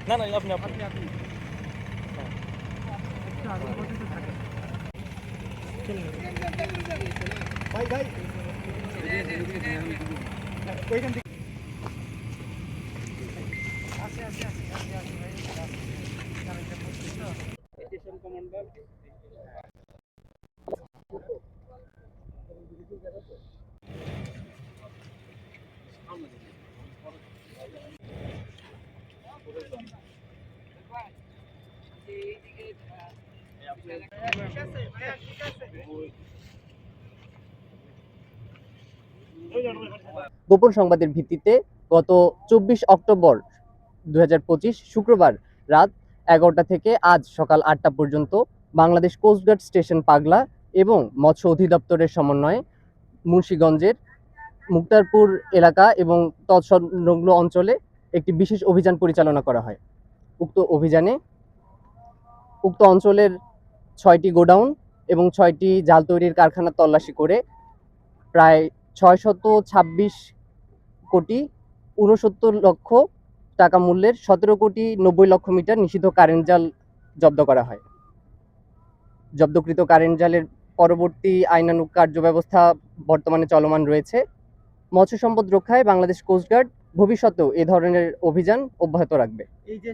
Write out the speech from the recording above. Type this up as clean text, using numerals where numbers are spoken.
না না আপনি আপনি ভাই ভাই ওইখান থেকে আসে আসে আসে ভাই স্টেশন কমান্ডার গোপন সংবাদের ভিত্তিতে গত 24 অক্টোবর 2025 শুক্রবার রাত 11টা থেকে আজ সকাল 8টা পর্যন্ত বাংলাদেশ কোস্টগার্ড স্টেশন পাগলা এবং মৎস্য অধিদপ্তরের সমন্বয়ে মুন্সিগঞ্জের মুক্তারপুর এলাকা এবং তৎসংলগ্ন অঞ্চলে একটি বিশেষ অভিযান পরিচালনা করা হয়। উক্ত অঞ্চলের 6টি গোডাউন এবং 6টি জাল তৈরির কারখানা তল্লাশি করে প্রায় 626 কোটি 69 লক্ষ টাকা মূল্যের 17 কোটি 90 লক্ষ মিটার নিষিদ্ধ কারেন্ট জাল জব্দ করা হয়। জব্দকৃত কারেন্ট জালের পরবর্তী আইনানুগ কার্যব্যবস্থা বর্তমানে চলমান রয়েছে। মৎস্য সম্পদ রক্ষায় বাংলাদেশ কোস্টগার্ড ভবিষ্যতেও এ ধরনের অভিযান অব্যাহত রাখবে। এই যে